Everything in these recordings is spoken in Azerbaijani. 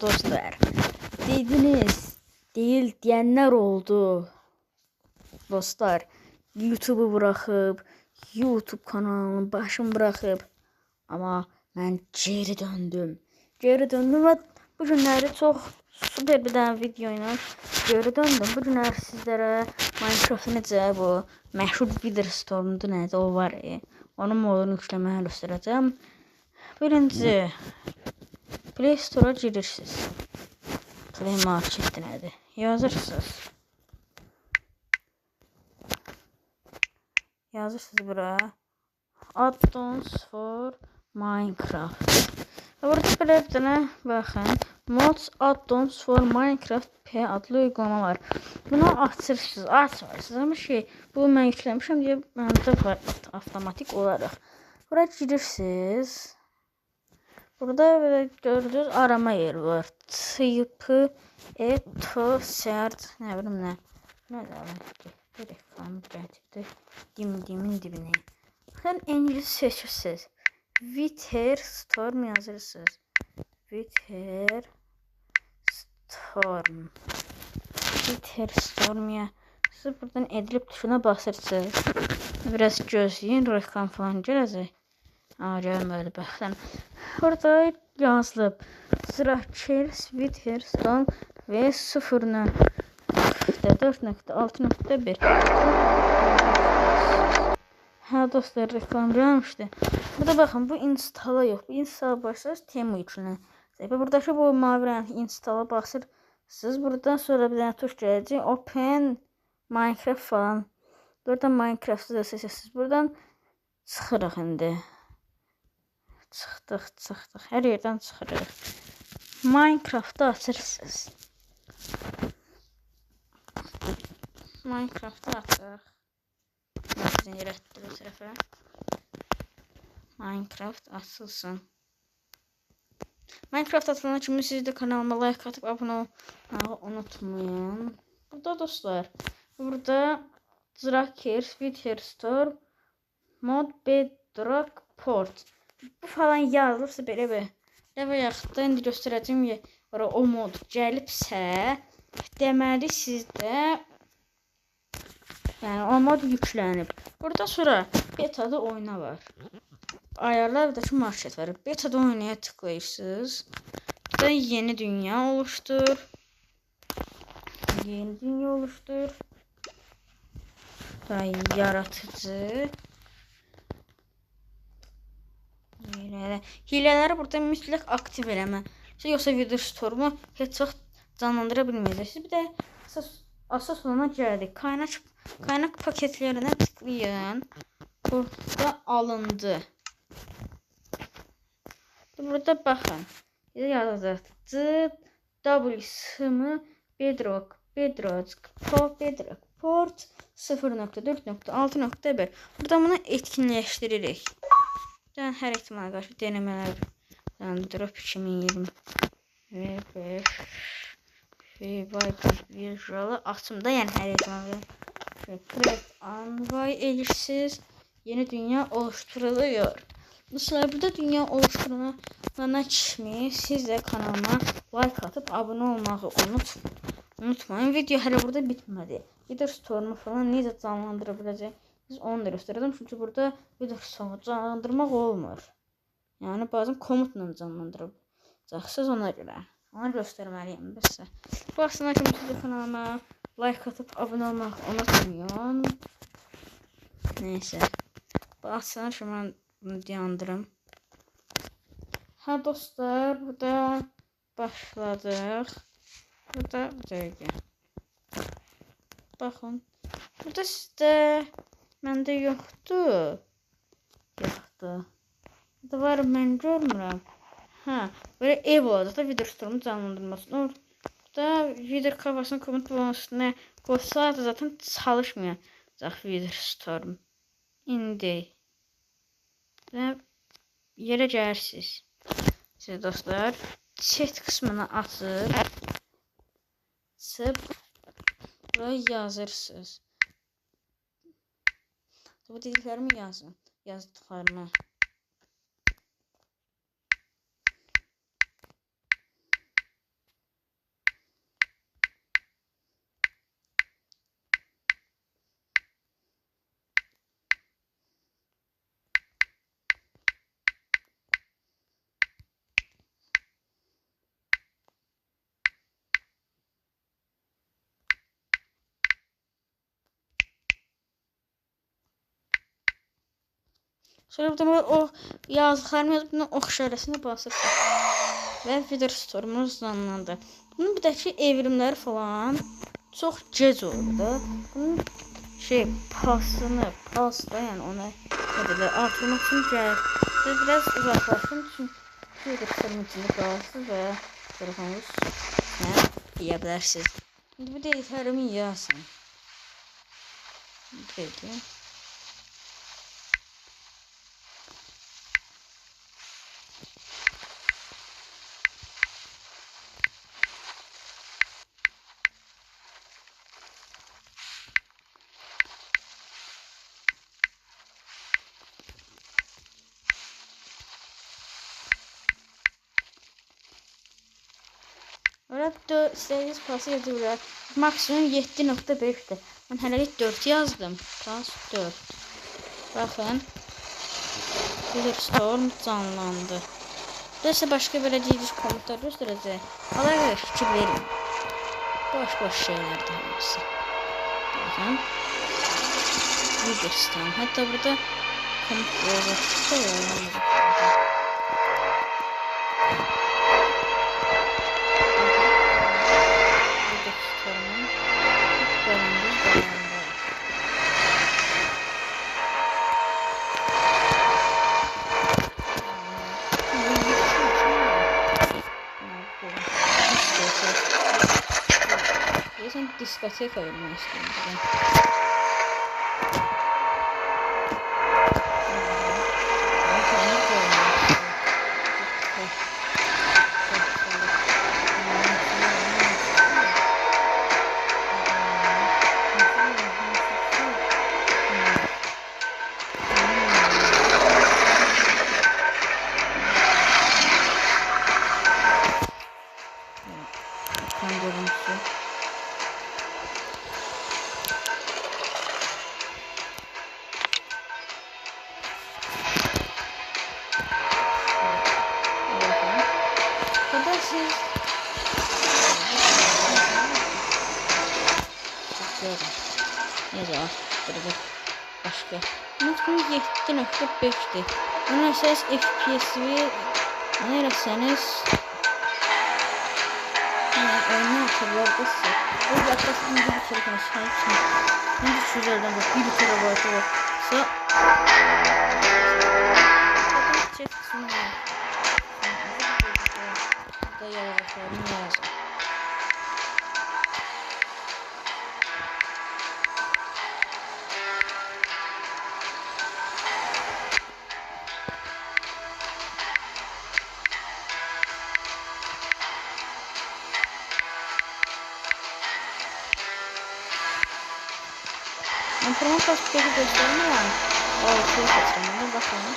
dostlar. Dediniz, değil diyenler oldu. Dostlar, YouTube'u bırakıp, YouTube kanalını başım bırakıp, ama ben geri döndüm. Geri döndüm ve bu günləri çox super bir tane video ilə geri döndüm. Bu günləri sizlərə Minecraft necə bu məşhur Wither Storm'du nədir o var. Onun modunu yükləməyi göstərəcəm. Birinci Play Store'a girirsiniz. Play Market nədir? Yazırsınız. Yazırsınız bura. Add-ons for Minecraft. Burada belə bir dənə baxın. Mods Add-ons for Minecraft P adlı uygulama var. Bunu açırsınız, açmırsınız. Ama bu mən yükləmişəm deyə məndə var avtomatik olaraq. Buraya girirsiniz. Burada böyle gördüğünüz arama yeri var. Type to search ne bileyim ne. Ne var? Bir reklam getirdi. Dimin dibine. Sen İngiliz seçirsiniz. Wither Storm yazırsınız. Wither Storm. Wither Storm ya. Siz buradan edilip tuşuna basırsınız. Biraz gözleyin, reklam falan gələcək. Gelmedi bakın. Burada yazılıb. Zrakers Wither Storm ve 0.4.6.1. Ha dostlar, reklam gelmişti. Burada bakın, bu installa yok. Bu installa basırsanız Temu yüklenir. Buradaki bu mavi renkli installa basırsınız. Buradan sonra bir tane tuş gələcək. Open Minecraft falan. Buradan Minecraft'ı da seçirsiniz. Buradan çıxırıq indi. Çıxdıq. Hər yerdən çıxırıq. Minecraft'ı açırsınız. Minecraft'ı açırıq. Nəzin yerətdir bu tərəfə. Minecraft açılsın. Minecraft açılana kimi siz də kanalıma like atıb abunə olmağı unutmayın. Burada dostlar, burada Zrakers Wither Storm Mod Bedrock Port. Bu falan yazılıbsa belə bir. Və yaxud da indi göstərəcəm o mod gəlibsə, deməli sizdə o mod yüklənib. Burada sonra betada oyna var. Ayarlardakı market var. Betada oynaya tıklayırsınız. Burada yeni dünya oluştur. Daha yaratıcı. Hilələri burada mütləq aktiv eləmə. Yoxsa Wither Storm'u heç vaxt canlandıra bilməyəcəksiniz. Bir də asas olana gəldik. Kaynaq paketlərinə tıklayın. Burada alındı. Burada baxın. Yazacaq. WSM Bedrock Port 0.4.6.1. Burada bunu etkinləşdiririk. Hər ehtimala qarşı denemələr drop 2020 ve 5 virtualı açımda, yəni hər ehtimala create anvay edirsiniz. Yeni dünya oluşturuluyor. Mesela burada dünya oluşturulana kimi siz də kanalıma like atıp abone olmağı unutmayın. Video hələ burada bitmədi. Wither Storm'u falan necə canlandıra biləcək? Biz onu da göstereceğim çünkü burada Wither Storm'u canlandırmaq olmur. Yani bazen komutla canlandıracaqsınız ona göre. Onu göstermeliyim biz. Bu aslında kimi siz kanalıma like atıp abone olmağı unutmayın. Neyse. Bu aslında şimdi bunu dayandırım. Ha dostlar, burada başladık. Burada böyle. Bakın. Burada sizde məndə yoxdur. Burada var, mən görmürəm. Ha, böyle ev olacaq da Wither Storm'u canlandırmasın. Orada Wither kafasının komut bonusuna qoysalar da zaten çalışmayacaq Wither Storm. İndi. Və yerə gəlirsiniz. Siz dostlar, chat kısmını açıb buraya yazırsınız. Bu dediklərimi yazın. Yazdıqlarını. Sonra buradan o yazdıqlarımı yazıb bundan ox işarəsini basırsınız. Və Wither Storm'umuz canlandı. Bunun bir də ki evrimləri falan çox gec olur da. Bunun pasda yəni ona nə deyirlər, artırmaq üçün gəlir. Siz biraz uzaqlaşın çünki Wither Storm'un içində qalırsınız və telefonunuz deyə bilərsiniz. İndi bu deyillərimi yiyəsən. Peki. Orada istədiyiniz pası yazılır. Maksimum 7.5'dir. Ben hələlik 4 yazdım. Pas 4. Baxın. Wither Storm canlandı. Burası başka böyle cildiniz komutlar gösterəcək. Alayla fikir verin. Boş şeyler de olması. Bakın. Wither Storm. Hatta burada komut var. Sen diskotek oynamak istiyorum. Neyse burada başka. Bunun 7.5'dir. Onun əsas FPS'i ne eləsəniz oyunu atırlardırsa o yaklaşık bir telefonu sahipsiniz. Şimdi süzerden bak 1 terabaytı varsa chat kısmına burada yazacaklarını yazın. Antrenman paspası göstermiyor mu? O şey seçiminde bakalım.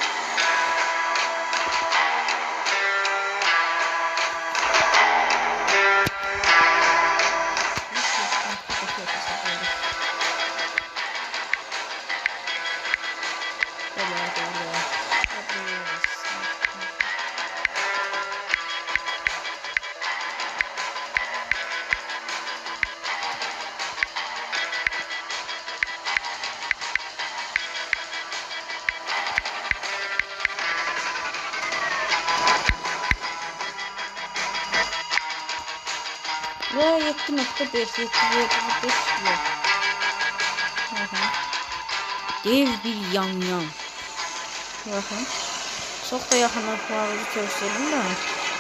Ve 7.5 yok. Dev bir yamyam. Bakın. Çok da yakınlıklarını gösterelim de.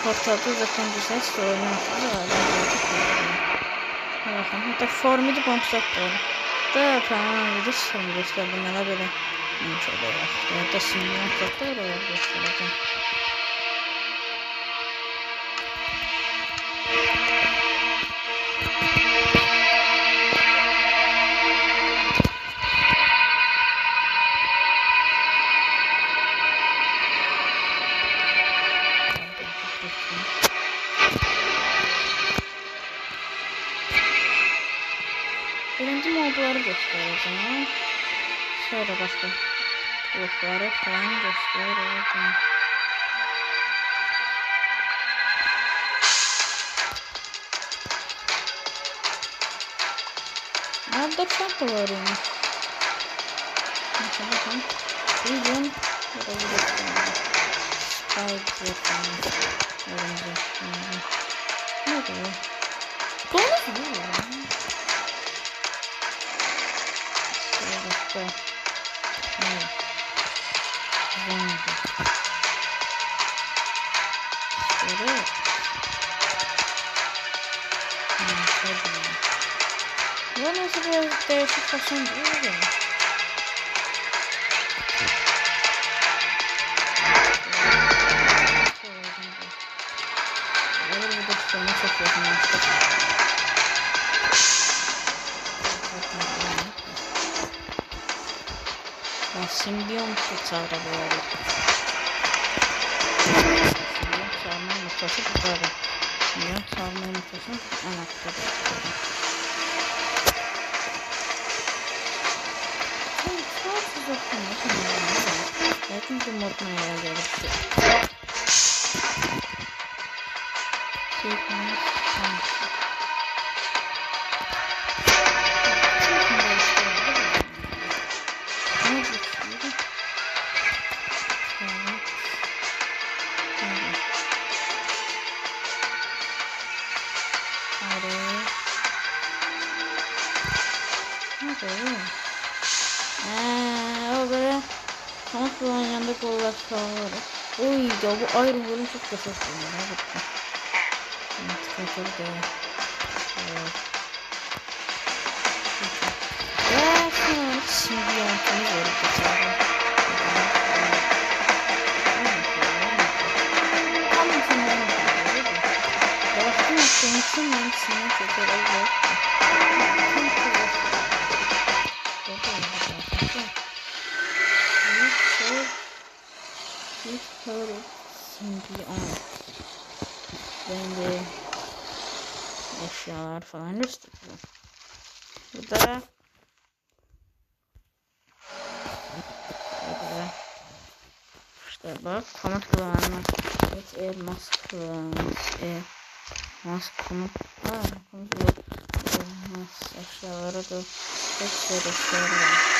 Portalda zaten güzel oynamışız. Bakın. Hatta formu da bombsatlar. Da kanalda da son gösterdim. Bana böyle. Şöyle yaptı. Da simülatörde öyle göstereceğim. Birinci modları göstereceğim. Sonra başka blokları falan göstereceğim. Nerede çanta var yani? Bakın. Bizim Bu nasıl biraz değişik fasson değil mi? Sonra çok yakınlaştık. Simbiyon çağırabiliyoruz. Simbiyon çağırma noktası burada. Simbiyon çağırma noktası en altta. Çok uzaklaşmış. Yakın bir moduna yer gelişti. O böyle kanat bulan yanında kollar sağlar. Oy ya bu ayrı bölüm çok kısa sonra. Çok da. Ya şimdi yantımız var geçerli. Tamam şimdi. Baktım aslında ben sinir çekerek. Simbiyon. Ben de eşyalar falan gösteriyorum. Burada işte bak kanat kullanma. Evet elmas kullanmış. Elmas kanat. Elmas eşyaları da çok güzel var.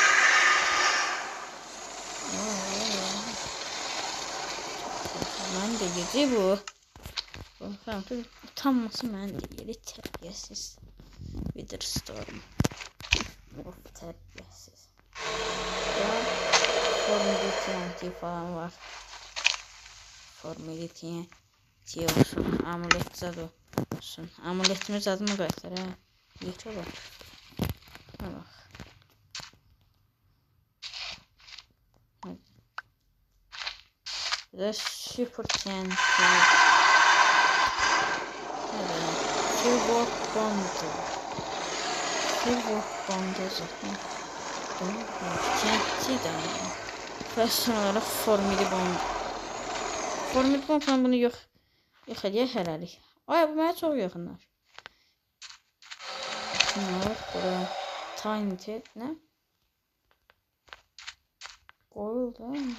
Ben de yedi bu. Bakalım tabii utanması ben de yedi terbiyesiz. Witherstorm. Of terbiyesiz. Ya Formidity falan var. Formidity olsun. Amulet zadı olsun. Amuletimiz adını göster ha. Yeter bak. Bak. The Super TNT. Silver Bundle. Silver Bundle zaten. TNT de. Ve son olarak Formidi Bomb. Formidi Bomb falan bunu yok ediyor herhalde. Ay bu bana çok yakınlar. Şunlar bura. TNT ne? Koyuldu değil mi?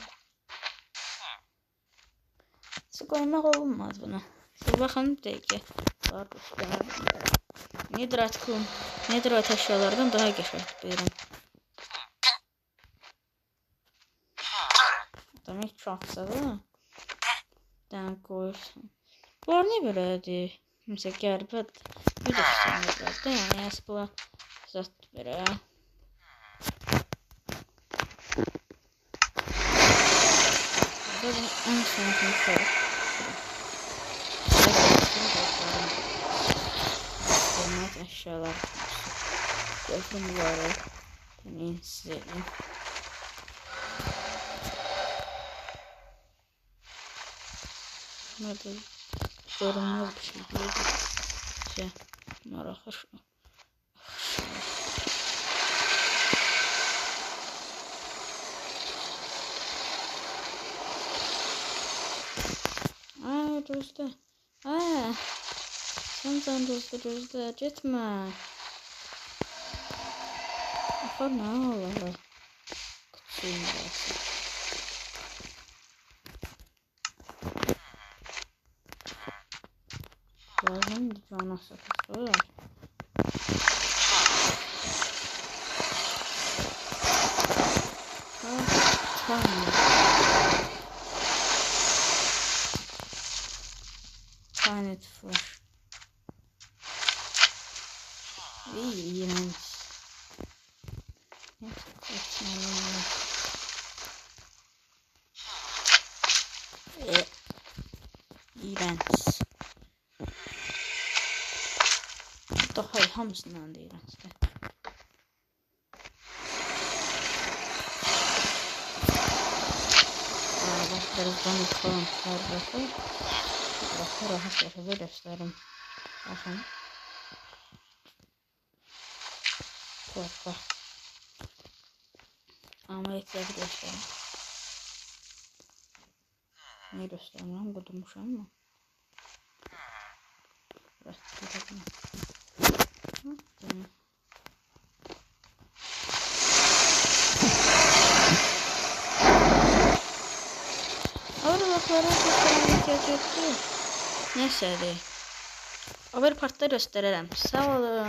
Koymak olmaz buna. Şur bakalım ki. Nidrat kum. Nidrat eşyalardan daha geçerli buyurun. Demek çoksa değil mi? Den koyursun. Bunlar ne böyledir? Mesela gərbət. Bir de tutanırlar. Yani yaspıla zat böyle. Burada en son şey. Eşyalar bakın var yani size nerede sorunlu bir şey değil şey meraklı şu dostlar sen dostlar gitme ne olur kutsuyum burası lazım bir cana sakısı var tamam İğrenç. Saçmalama. İğrenç. Daha hamısından da iğrençdir. Bak birazdan yıkalım tarafı. Rahat şekilde gösterim. Bakın. Bak. Ama ehtiyacı gösterim. Ne göstermem? Kudurmuşam mı? Bırak. Avrupalara göstermem ihtiyacı yoktu. Neyse. Haber partda gösteririm. Sağ olun.